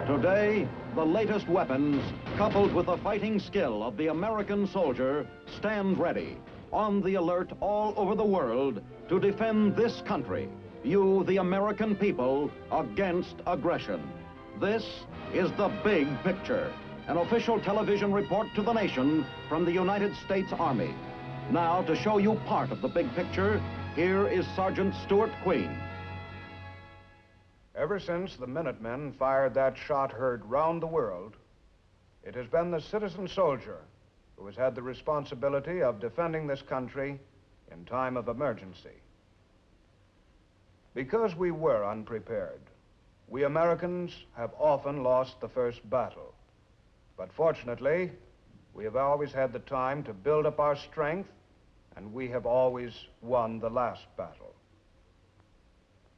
Today, the latest weapons, coupled with the fighting skill of the American soldier, stand ready, on the alert all over the world to defend this country, you, the American people, against aggression. This is The Big Picture, an official television report to the nation from the United States Army. Now, to show you part of the big picture, here is Sergeant Stuart Queen. Ever since the Minutemen fired that shot heard round the world, it has been the citizen soldier who has had the responsibility of defending this country in time of emergency. Because we were unprepared, we Americans have often lost the first battle. But fortunately, we have always had the time to build up our strength, and we have always won the last battle.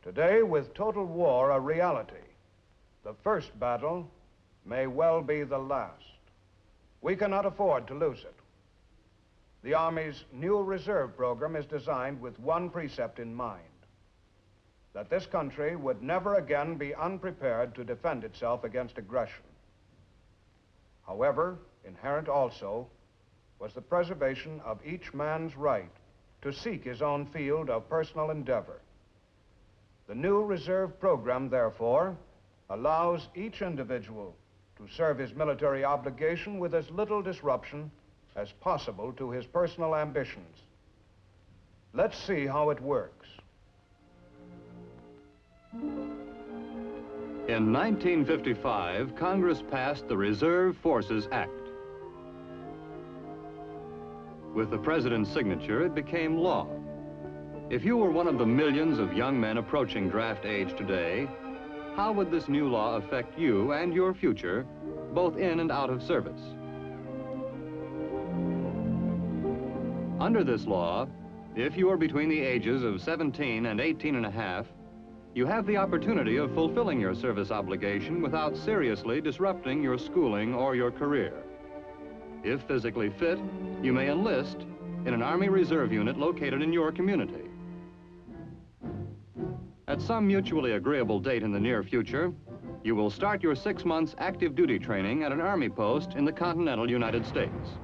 Today, with total war a reality, the first battle may well be the last. We cannot afford to lose it. The Army's new reserve program is designed with one precept in mind: that this country would never again be unprepared to defend itself against aggression. However, inherent also was the preservation of each man's right to seek his own field of personal endeavor. The new reserve program, therefore, allows each individual to serve his military obligation with as little disruption as possible to his personal ambitions. Let's see how it works. In 1955, Congress passed the Reserve Forces Act. With the President's signature, it became law. If you were one of the millions of young men approaching draft age today, how would this new law affect you and your future, both in and out of service? Under this law, if you are between the ages of 17 and 18 and a half, you have the opportunity of fulfilling your service obligation without seriously disrupting your schooling or your career. If physically fit, you may enlist in an Army Reserve unit located in your community. At some mutually agreeable date in the near future, you will start your 6 months active duty training at an Army post in the continental United States.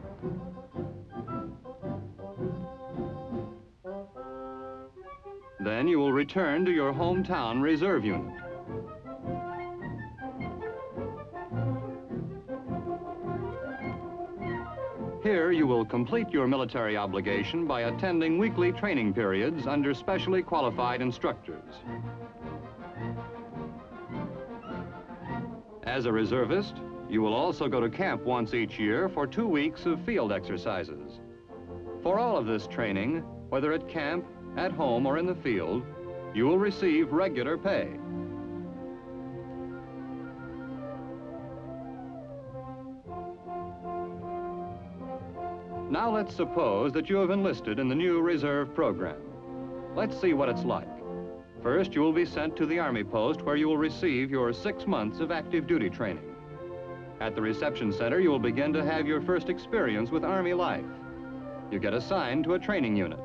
Then you will return to your hometown reserve unit. Here you will complete your military obligation by attending weekly training periods under specially qualified instructors. As a reservist, you will also go to camp once each year for 2 weeks of field exercises. For all of this training, whether at camp, at home, or in the field, you will receive regular pay. Now let's suppose that you have enlisted in the new reserve program. Let's see what it's like. First, you will be sent to the Army post where you will receive your 6 months of active duty training. At the reception center, you will begin to have your first experience with Army life. You get assigned to a training unit.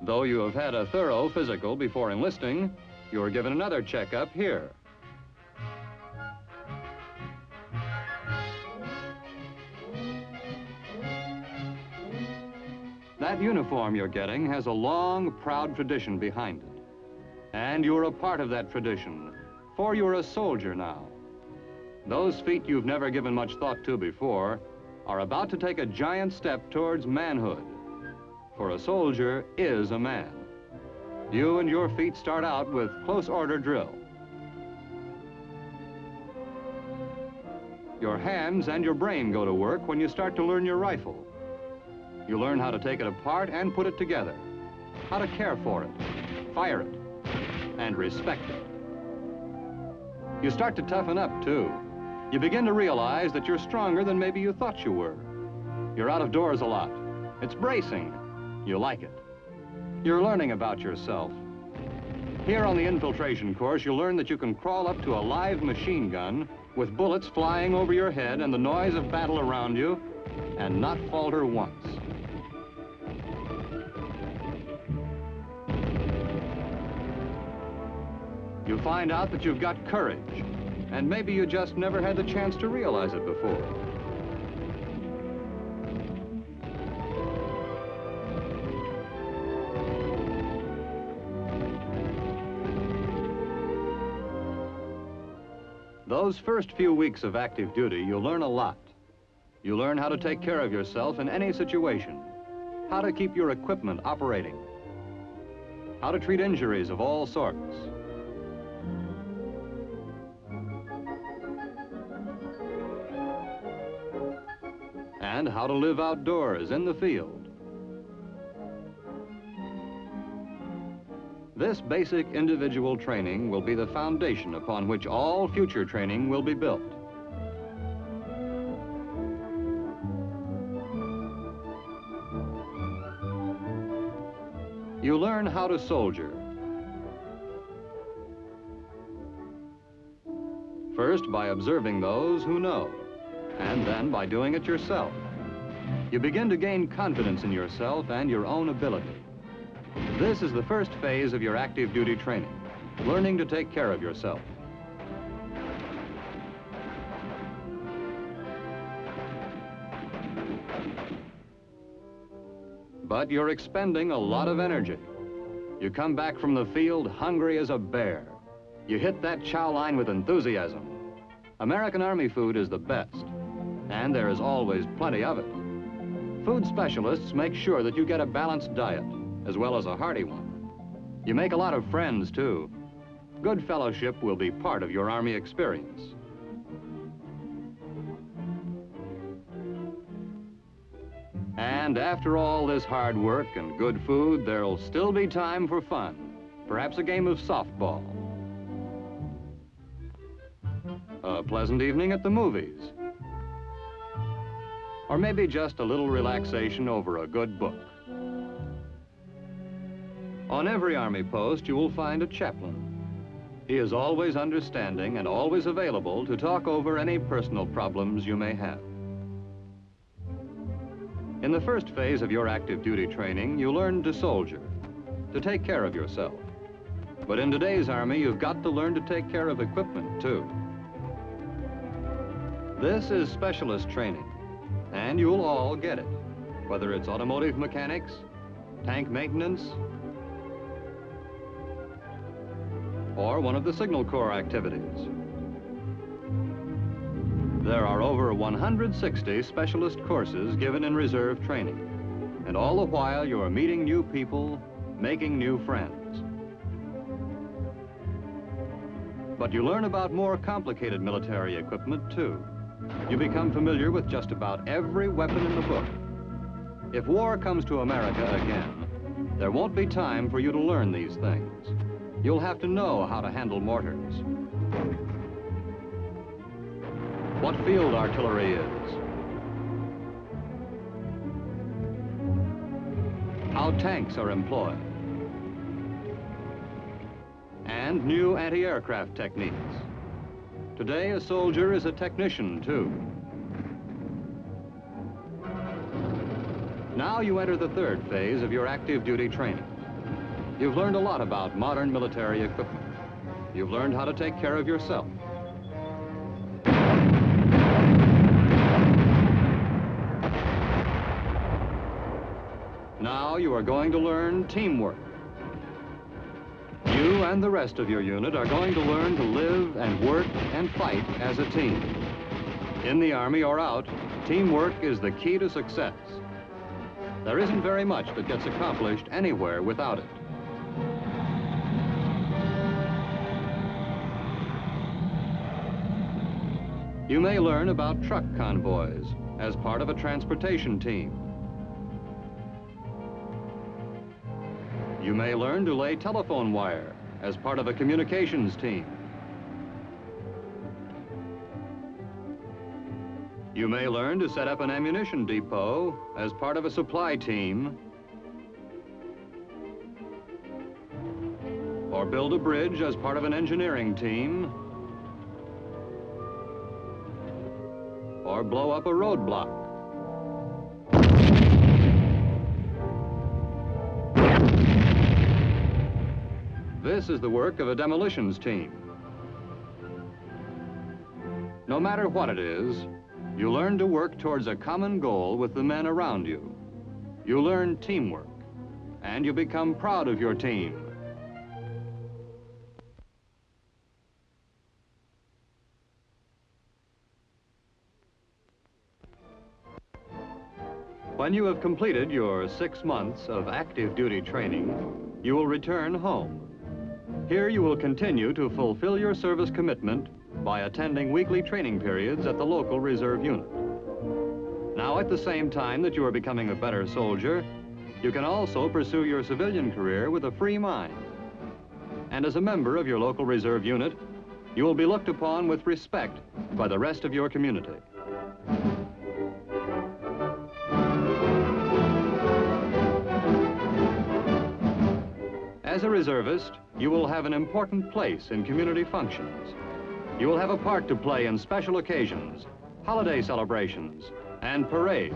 Though you have had a thorough physical before enlisting, you are given another checkup here. That uniform you're getting has a long, proud tradition behind it. And you're a part of that tradition, for you're a soldier now. Those feet you've never given much thought to before are about to take a giant step towards manhood. For a soldier is a man. You and your feet start out with close order drill. Your hands and your brain go to work when you start to learn your rifle. You learn how to take it apart and put it together, how to care for it, fire it, and respect it. You start to toughen up, too. You begin to realize that you're stronger than maybe you thought you were. You're out of doors a lot. It's bracing. You like it. You're learning about yourself. Here on the infiltration course, you'll learn that you can crawl up to a live machine gun with bullets flying over your head and the noise of battle around you and not falter once. You find out that you've got courage, and maybe you just never had the chance to realize it before. Those first few weeks of active duty, you'll learn a lot. You learn how to take care of yourself in any situation, how to keep your equipment operating, how to treat injuries of all sorts. And how to live outdoors in the field. This basic individual training will be the foundation upon which all future training will be built. You learn how to soldier. First by observing those who know, and then by doing it yourself. You begin to gain confidence in yourself and your own ability. This is the first phase of your active duty training, learning to take care of yourself. But you're expending a lot of energy. You come back from the field hungry as a bear. You hit that chow line with enthusiasm. American Army food is the best, and there is always plenty of it. Food specialists make sure that you get a balanced diet, as well as a hearty one. You make a lot of friends, too. Good fellowship will be part of your Army experience. And after all this hard work and good food, there'll still be time for fun. Perhaps a game of softball. A pleasant evening at the movies. Or maybe just a little relaxation over a good book. On every Army post, you will find a chaplain. He is always understanding and always available to talk over any personal problems you may have. In the first phase of your active duty training, you learn to soldier, to take care of yourself. But in today's Army, you've got to learn to take care of equipment, too. This is specialist training, and you'll all get it, whether it's automotive mechanics, tank maintenance, or one of the Signal Corps activities. There are over 160 specialist courses given in reserve training, and all the while you're meeting new people, making new friends. But you learn about more complicated military equipment, too. You become familiar with just about every weapon in the book. If war comes to America again, there won't be time for you to learn these things. You'll have to know how to handle mortars, what field artillery is, how tanks are employed, and new anti-aircraft techniques. Today, a soldier is a technician, too. Now you enter the third phase of your active duty training. You've learned a lot about modern military equipment. You've learned how to take care of yourself. Now you are going to learn teamwork. You and the rest of your unit are going to learn to live and work and fight as a team. In the Army or out, teamwork is the key to success. There isn't very much that gets accomplished anywhere without it. You may learn about truck convoys as part of a transportation team. You may learn to lay telephone wire as part of a communications team. You may learn to set up an ammunition depot as part of a supply team, or build a bridge as part of an engineering team, or blow up a roadblock. This is the work of a demolitions team. No matter what it is, you learn to work towards a common goal with the men around you. You learn teamwork, and you become proud of your team. When you have completed your 6 months of active duty training, you will return home. Here you will continue to fulfill your service commitment by attending weekly training periods at the local reserve unit. Now, at the same time that you are becoming a better soldier, you can also pursue your civilian career with a free mind. And as a member of your local reserve unit, you will be looked upon with respect by the rest of your community. As a reservist, you will have an important place in community functions. You will have a part to play in special occasions, holiday celebrations, and parades.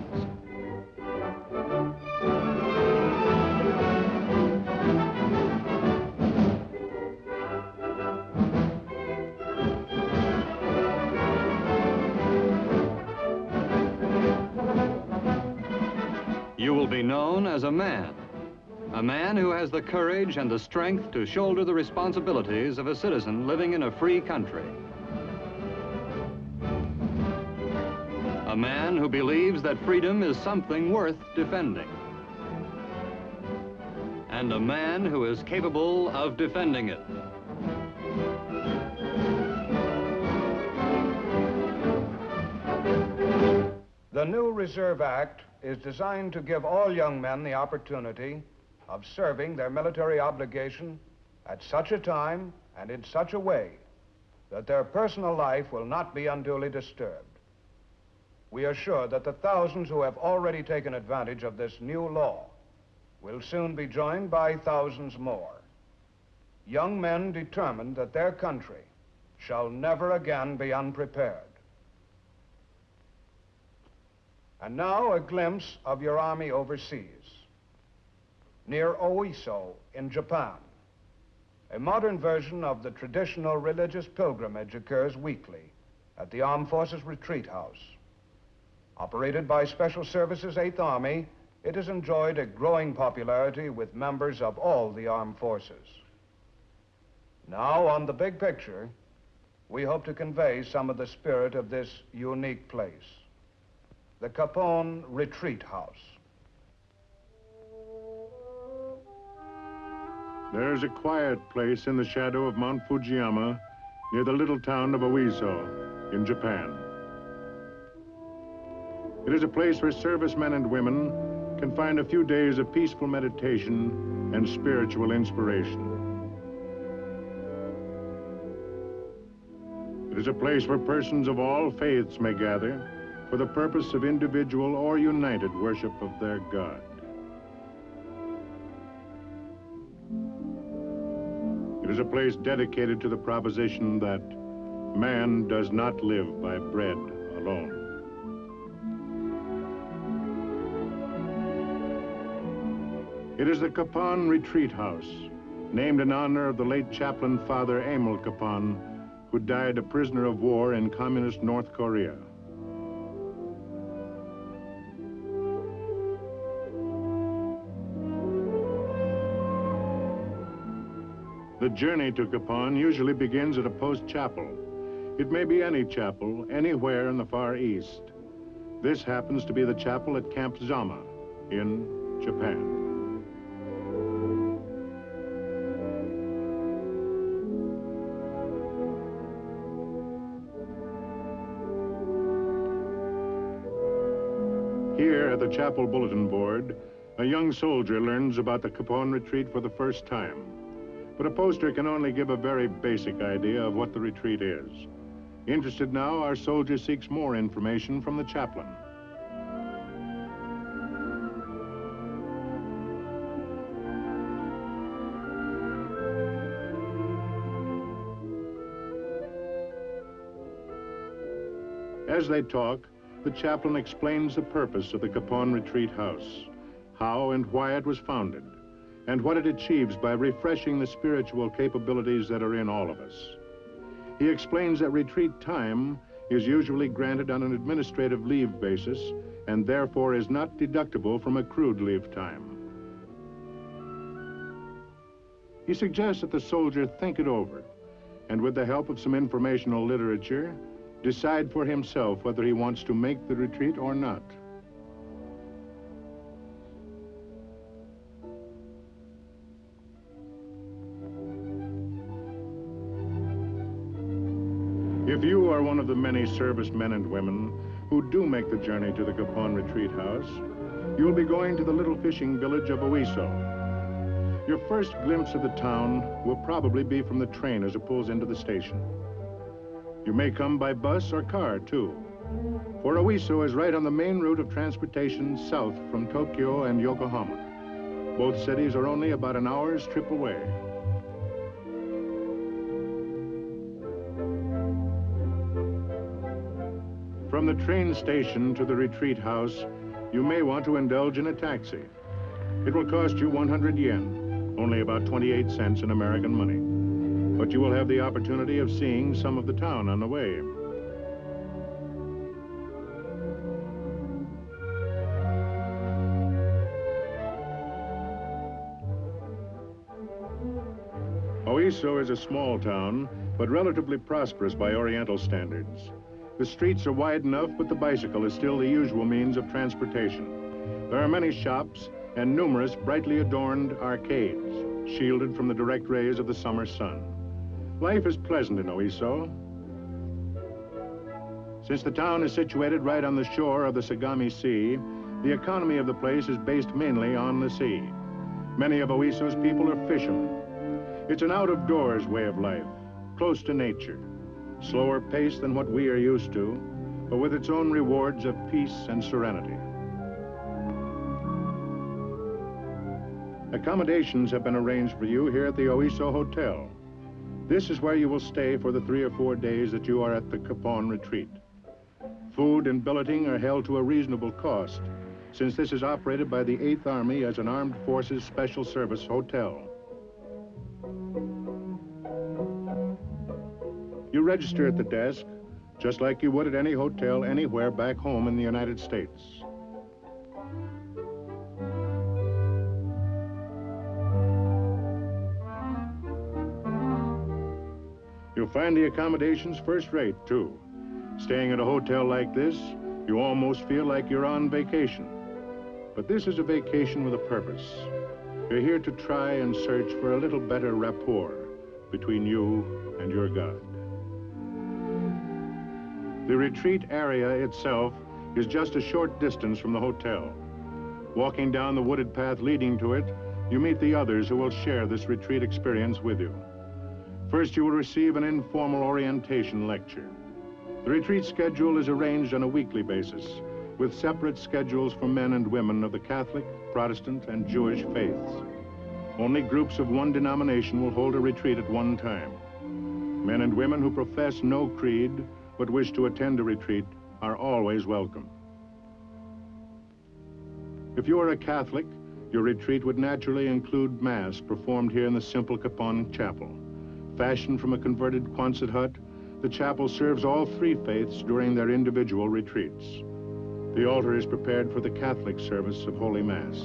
You will be known as a man who has the courage and the strength to shoulder the responsibilities of a citizen living in a free country. A man who believes that freedom is something worth defending. And a man who is capable of defending it. The new Reserve Act is designed to give all young men the opportunity of serving their military obligation at such a time and in such a way that their personal life will not be unduly disturbed. We are sure that the thousands who have already taken advantage of this new law will soon be joined by thousands more. Young men determined that their country shall never again be unprepared. And now a glimpse of your army overseas. Near Oiso in Japan, a modern version of the traditional religious pilgrimage occurs weekly at the Armed Forces Retreat House. Operated by Special Services 8th Army, it has enjoyed a growing popularity with members of all the armed forces. Now, on the big picture, we hope to convey some of the spirit of this unique place, the Kapaun Retreat House. There's a quiet place in the shadow of Mount Fujiyama near the little town of Oiso in Japan. It is a place where servicemen and women can find a few days of peaceful meditation and spiritual inspiration. It is a place where persons of all faiths may gather for the purpose of individual or united worship of their God. It is a place dedicated to the proposition that man does not live by bread alone. It is the Kapaun Retreat House, named in honor of the late chaplain Father Emil Kapaun, who died a prisoner of war in communist North Korea. The journey to Kapaun usually begins at a post chapel. It may be any chapel, anywhere in the Far East. This happens to be the chapel at Camp Zama in Japan. Here at the chapel bulletin board, a young soldier learns about the Kapaun retreat for the first time. But a poster can only give a very basic idea of what the retreat is. Interested now, our soldier seeks more information from the chaplain. As they talk, the chaplain explains the purpose of the Kapaun Retreat House, how and why it was founded, and what it achieves by refreshing the spiritual capabilities that are in all of us. He explains that retreat time is usually granted on an administrative leave basis and therefore is not deductible from accrued leave time. He suggests that the soldier think it over and, with the help of some informational literature, decide for himself whether he wants to make the retreat or not. If you are one of the many servicemen and women who do make the journey to the Kapaun retreat house, you'll be going to the little fishing village of Oiso. Your first glimpse of the town will probably be from the train as it pulls into the station. You may come by bus or car, too, for Oiso is right on the main route of transportation south from Tokyo and Yokohama. Both cities are only about an hour's trip away. From the train station to the retreat house, you may want to indulge in a taxi. It will cost you 100 yen, only about 28 cents in American money. But you will have the opportunity of seeing some of the town on the way. Oiso is a small town, but relatively prosperous by Oriental standards. The streets are wide enough, but the bicycle is still the usual means of transportation. There are many shops and numerous brightly adorned arcades, shielded from the direct rays of the summer sun. Life is pleasant in Oiso. Since the town is situated right on the shore of the Sagami Sea, the economy of the place is based mainly on the sea. Many of Oiso's people are fishermen. It's an out-of-doors way of life, close to nature, slower pace than what we are used to, but with its own rewards of peace and serenity. Accommodations have been arranged for you here at the Oiso Hotel. This is where you will stay for the 3 or 4 days that you are at the Kapaun retreat. Food and billeting are held to a reasonable cost, since this is operated by the 8th Army as an Armed Forces Special Service hotel. You register at the desk, just like you would at any hotel anywhere back home in the United States. You'll find the accommodations first-rate, too. Staying at a hotel like this, you almost feel like you're on vacation. But this is a vacation with a purpose. You're here to try and search for a little better rapport between you and your God. The retreat area itself is just a short distance from the hotel. Walking down the wooded path leading to it, you meet the others who will share this retreat experience with you. First, you will receive an informal orientation lecture. The retreat schedule is arranged on a weekly basis, with separate schedules for men and women of the Catholic, Protestant, and Jewish faiths. Only groups of one denomination will hold a retreat at one time. Men and women who profess no creed but wish to attend a retreat are always welcome. If you are a Catholic, your retreat would naturally include Mass performed here in the simple Kapaun chapel. Fashioned from a converted Quonset hut, the chapel serves all 3 faiths during their individual retreats. The altar is prepared for the Catholic service of Holy Mass.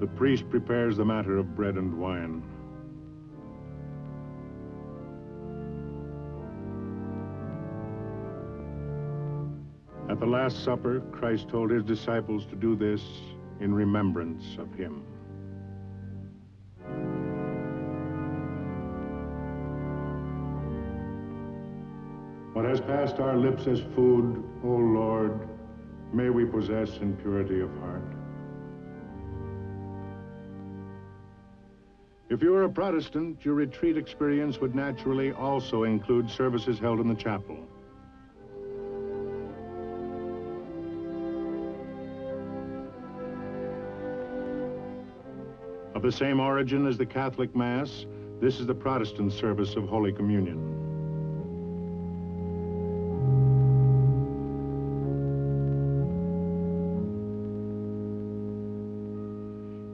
The priest prepares the matter of bread and wine. At the Last Supper, Christ told his disciples to do this in remembrance of him. What has passed our lips as food, O Lord, May we possess in purity of heart. If you are a Protestant, your retreat experience would naturally also include services held in the chapel. Of the same origin as the Catholic Mass, this is the Protestant service of Holy Communion.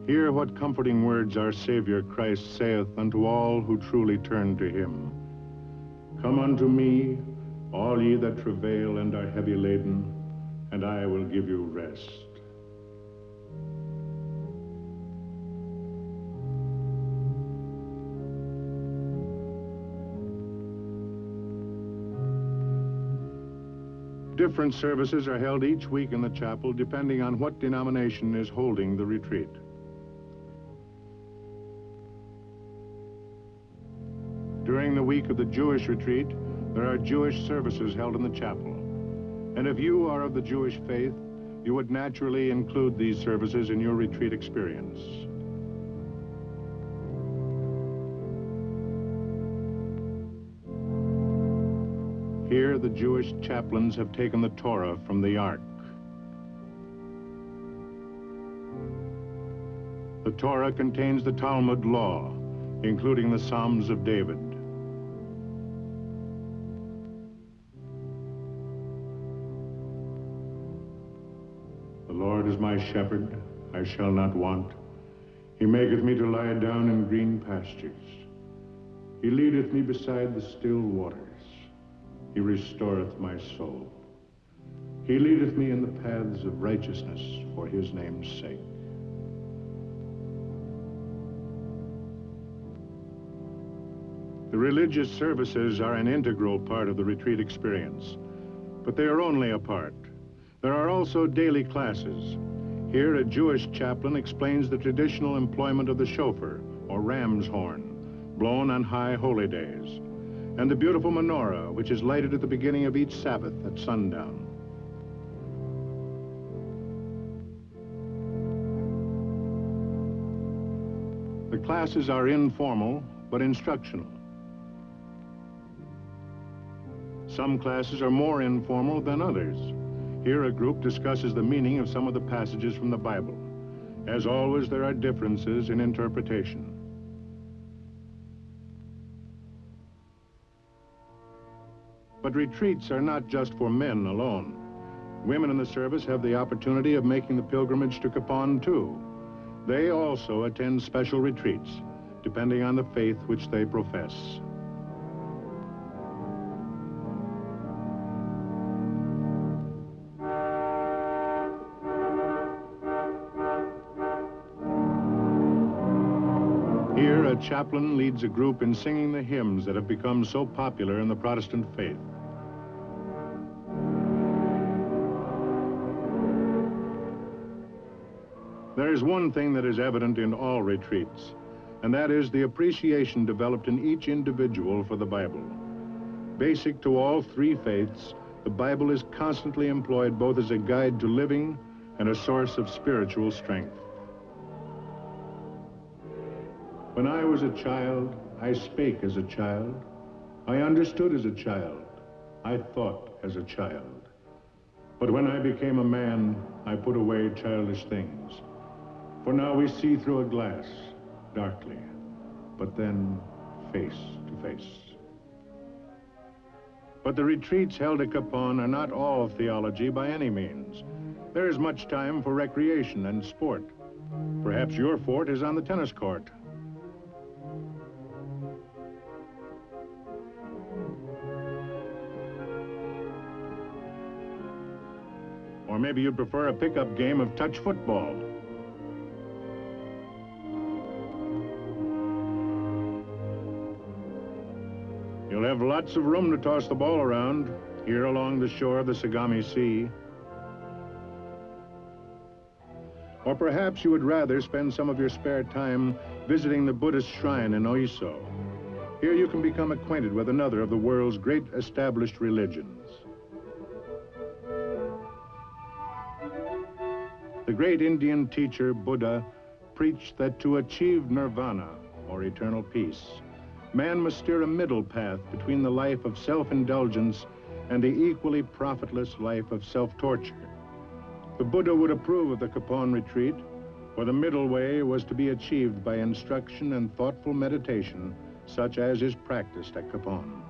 Hear what comforting words our Savior Christ saith unto all who truly turn to him. Come unto me, all ye that travail and are heavy laden, and I will give you rest. Different services are held each week in the chapel depending on what denomination is holding the retreat. During the week of the Jewish retreat, there are Jewish services held in the chapel. And if you are of the Jewish faith, you would naturally include these services in your retreat experience. Here, the Jewish chaplains have taken the Torah from the Ark. The Torah contains the Talmud law, including the Psalms of David. The Lord is my shepherd, I shall not want. He maketh me to lie down in green pastures. He leadeth me beside the still waters. He restoreth my soul. He leadeth me in the paths of righteousness for his name's sake. The religious services are an integral part of the retreat experience, but they are only a part. There are also daily classes. Here, a Jewish chaplain explains the traditional employment of the shofar, or ram's horn, blown on high holy days, and the beautiful menorah, which is lighted at the beginning of each Sabbath at sundown. The classes are informal, but instructional. Some classes are more informal than others. Here, a group discusses the meaning of some of the passages from the Bible. As always, there are differences in interpretation. But retreats are not just for men alone. Women in the service have the opportunity of making the pilgrimage to Kapaun too. They also attend special retreats, depending on the faith which they profess. Here, a chaplain leads a group in singing the hymns that have become so popular in the Protestant faith. There is one thing that is evident in all retreats, and that is the appreciation developed in each individual for the Bible. Basic to all three faiths, the Bible is constantly employed both as a guide to living and a source of spiritual strength. When I was a child, I spake as a child. I understood as a child. I thought as a child. But when I became a man, I put away childish things. For now we see through a glass, darkly, but then face to face. But the retreats held at Kapaun are not all theology by any means. There is much time for recreation and sport. Perhaps your fort is on the tennis court. Or maybe you'd prefer a pickup game of touch football. You'll have lots of room to toss the ball around here along the shore of the Sagami Sea. Or perhaps you would rather spend some of your spare time visiting the Buddhist shrine in Oiso. Here you can become acquainted with another of the world's great established religions. The great Indian teacher, Buddha, preached that to achieve nirvana, or eternal peace, man must steer a middle path between the life of self-indulgence and the equally profitless life of self-torture. The Buddha would approve of the Kapaun retreat, for the middle way was to be achieved by instruction and thoughtful meditation, such as is practiced at Kapaun.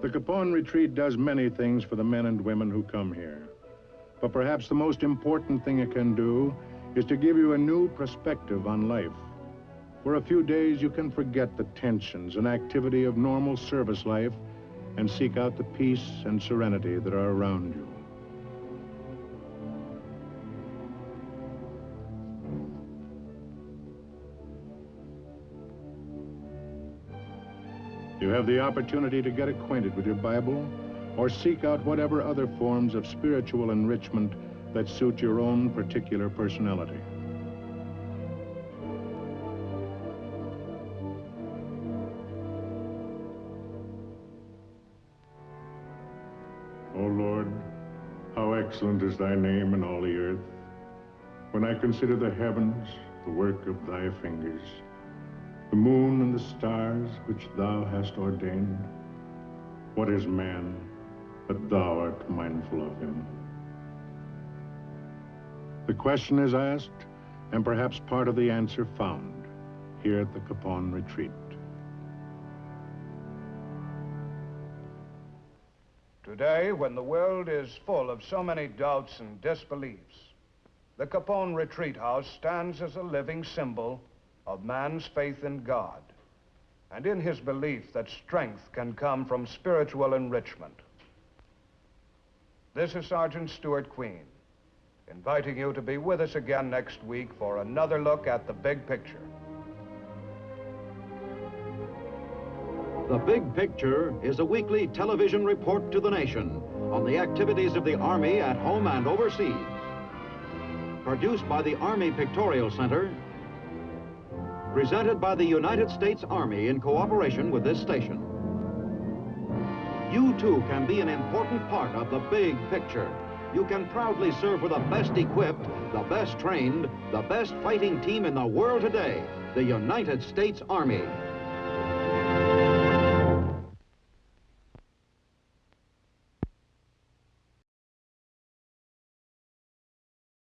The Kapaun retreat does many things for the men and women who come here. But perhaps the most important thing it can do is to give you a new perspective on life. For a few days, you can forget the tensions and activity of normal service life and seek out the peace and serenity that are around you. You have the opportunity to get acquainted with your Bible or seek out whatever other forms of spiritual enrichment that suit your own particular personality. O Lord, how excellent is thy name in all the earth. When I consider the heavens, the work of thy fingers, the moon and the stars which thou hast ordained, what is man that thou art mindful of him? The question is asked, and perhaps part of the answer found, here at the Kapaun retreat. Today, when the world is full of so many doubts and disbeliefs, the Kapaun retreat house stands as a living symbol of man's faith in God and in his belief that strength can come from spiritual enrichment. This is Sergeant Stuart Queen, inviting you to be with us again next week for another look at the big picture. The Big Picture is a weekly television report to the nation on the activities of the Army at home and overseas. Produced by the Army Pictorial Center, presented by the United States Army in cooperation with this station. You too can be an important part of the big picture. You can proudly serve with the best equipped, the best trained, the best fighting team in the world today, the United States Army.